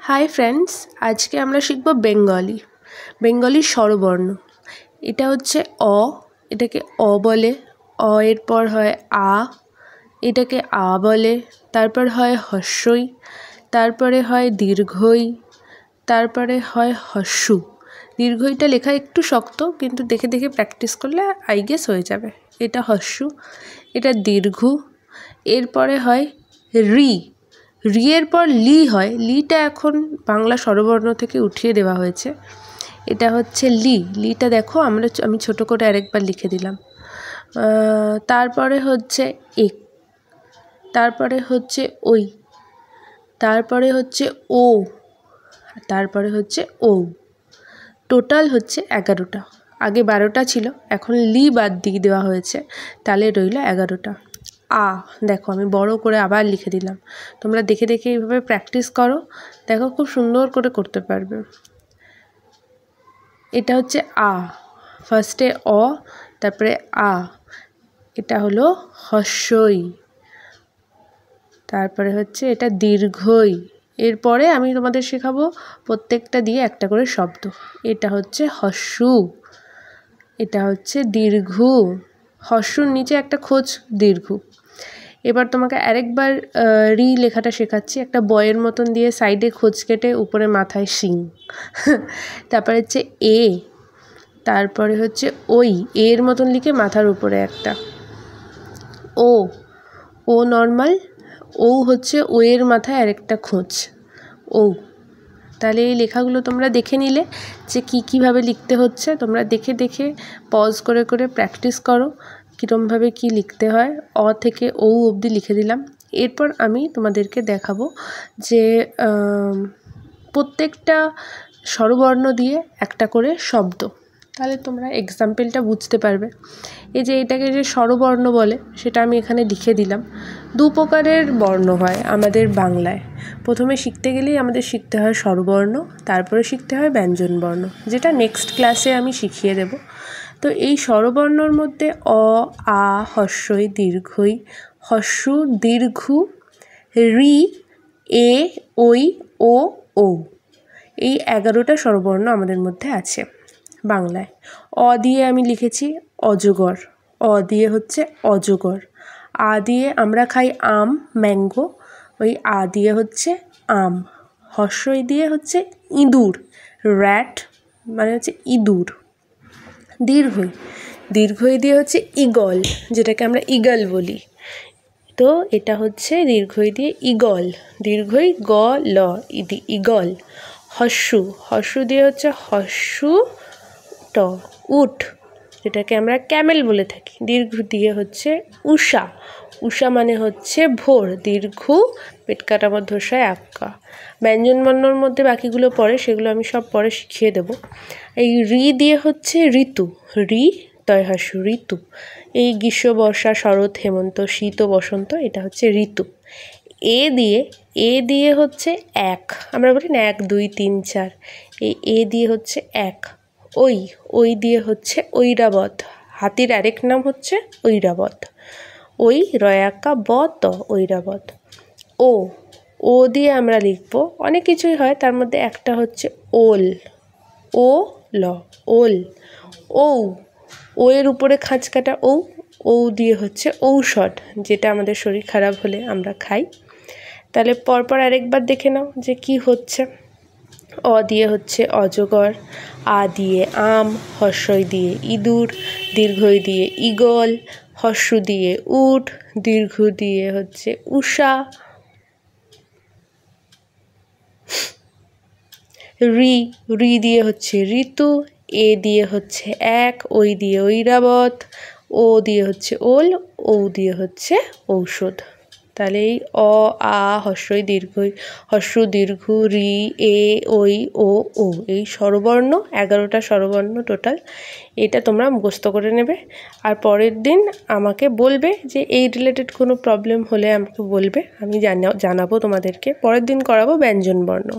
Hi friends, आज के আমরা শিখব বেঙ্গলি স্বরবর্ণ। এটা হচ্ছে অ, এটাকে অ বলে। অ এর পর হয় আ, এটাকে আ বলে। তারপর হয় হস্যই, তারপরে হয় দীর্ঘই, তারপরে হয় হস্যু। দীর্ঘইটা লেখা একটু শক্ত, কিন্তু দেখে দেখে প্র্যাকটিস করলে আই গেস হয়ে যাবে। এটা হস্যু, এটা দীর্ঘ। এরপরে হয় রি। রি এর পর লি হয়। লিটা এখন বাংলা স্বরবর্ণ থেকে উঠিয়ে দেওয়া হয়েছে। এটা হচ্ছে লি। লিটা দেখো আমি ছোট করে আরেকবার লিখে দিলাম। তারপরে হচ্ছে এক, তারপরে হচ্ছে ওই, তারপরে হচ্ছে ও, তারপরে হচ্ছে ও। টোটাল হচ্ছে 11টা। আগে 12টা ছিল, এখন লি বাদ দিয়ে দেওয়া হয়েছে, তাহলে রইল 11টা। আ দেখো আমি বড় করে আবার লিখে দিলাম। তোমরা দেখে দেখে এইভাবে প্র্যাকটিস করো, দেখো খুব সুন্দর করে করতে পারবে। এটা হচ্ছে আ, ফার্স্টে অ, তারপরে আ। এটা হলো হস্যই, তারপরে হচ্ছে এটা দীর্ঘই। এরপরে আমি তোমাদের শেখাবো প্রত্যেকটা দিয়ে একটা করে শব্দ। এটা হচ্ছে হস্যু, এটা হচ্ছে দীর্ঘ। হস্যুর নিচে একটা খোঁজ দীর্ঘ। এবার তোমাকে আরেকবার রি লেখাটা শেখাচ্ছি। একটা বয়ের মতন দিয়ে সাইডে খোঁজ কেটে উপরে মাথায় শিং। তারপরে হচ্ছে এ, তারপরে হচ্ছে ওই, এর মতন লিখে মাথার উপরে একটা। ও, ও নর্মাল। ও হচ্ছে ও এর মাথায় আরেকটা খোঁজ, ও। তাহলে এই লেখাগুলো তোমরা দেখে নিলে যে কীভাবে লিখতে হচ্ছে। তোমরা দেখে দেখে পজ করে করে প্র্যাকটিস করো কীরমভাবে কী লিখতে হয়। অ থেকে ও অবধি লিখে দিলাম। এরপর আমি তোমাদেরকে দেখাবো যে প্রত্যেকটা স্বরবর্ণ দিয়ে একটা করে শব্দ। তাহলে তোমরা এক্সাম্পলটা বুঝতে পারবে। এই যে এটাকে যে স্বরবর্ণ বলে, সেটা আমি এখানে লিখে দিলাম। দু প্রকারের বর্ণ হয় আমাদের বাংলায়। প্রথমে শিখতে গেলেই আমাদের শিখতে হয় স্বরবর্ণ, তারপরে শিখতে হয় ব্যঞ্জনবর্ণ, যেটা নেক্সট ক্লাসে আমি শিখিয়ে দেব। তো এই স্বরবর্ণর মধ্যে অ, আ, হস্যই, দীর্ঘই, হস্যু, দীর্ঘ, রি, এ, ওই, ও, ও। এই 11টা স্বরবর্ণ আমাদের মধ্যে আছে বাংলায়। অ দিয়ে আমি লিখেছি অজগর, অ দিয়ে হচ্ছে অজগর। আ দিয়ে আমরা খাই আম, ম্যাঙ্গো, ওই আ দিয়ে হচ্ছে আম। হস্যই দিয়ে হচ্ছে ইঁদুর, র্যাট মানে হচ্ছে ইঁদুর। দীর্ঘই, দীর্ঘই দিয়ে হচ্ছে ঈগল, যেটাকে আমরা ঈগল বলি। তো এটা হচ্ছে দীর্ঘই দিয়ে ঈগল, দীর্ঘই গ ল, ঈগল। হস্যু, হস্যু দিয়ে হচ্ছে হস্যু ট, উট, যেটাকে আমরা ক্যামেল বলে থাকি। দীর্ঘ দিয়ে হচ্ছে উষা, উষা মানে হচ্ছে ভোর, দীর্ঘ পেট কাটা মধ্যস্বয় আক্কা। ব্যঞ্জনবর্ণর মধ্যে বাকিগুলো পরে, সেগুলো আমি সব পরে শিখিয়ে দেব। এই রি দিয়ে হচ্ছে ঋতু, রি তয় হাস্য, ঋতু। এই গ্রীষ্ম, বর্ষা, শরৎ, হেমন্ত, শীত ও বসন্ত, এটা হচ্ছে ঋতু। এ দিয়ে হচ্ছে এক, আমরা বলি না 1 2 3 4, এই এ দিয়ে হচ্ছে এক। ওই দিয়ে হচ্ছে ঐরাবত, হাতির আরেক নাম হচ্ছে ঐরাবত। ওই রয়াক্কা ব ত, ঐরাবত। ও দিয়ে আমরা লিখবো অনেক কিছুই হয়, তার মধ্যে একটা হচ্ছে ওল, ও ল, ওল। ও এর উপরে খাঁজ কাটা ও দিয়ে হচ্ছে ঔষধ, যেটা আমাদের শরীর খারাপ হলে আমরা খাই। তাহলে পরপর আরেকবার দেখে নাও যে কি হচ্ছে। অ দিয়ে হচ্ছে অজগর, আ দিয়ে আম, হস্যই দিয়ে ইঁদুর, দীর্ঘই দিয়ে ঈগল, হস্যু দিয়ে উট, দীর্ঘ দিয়ে হচ্ছে উষা, রি দিয়ে হচ্ছে ঋতু, এ দিয়ে হচ্ছে এক, ওই দিয়ে ঐরাবত, ও দিয়ে হচ্ছে ওল, ও দিয়ে হচ্ছে ঔষধ। তাহলে এই অ, আ, হস্যই, দীর্ঘই, হস্য, দীর্ঘ, রি, এ, ওই, ও, এই স্বরবর্ণ 11টা স্বরবর্ণ টোটাল। এটা তোমরা মুখস্থ করে নেবে, আর পরের দিন আমাকে বলবে যে এই রিলেটেড কোনো প্রবলেম হলে আমাকে বলবে, আমি জানাবো তোমাদেরকে। পরের দিন করাবো ব্যঞ্জনবর্ণ।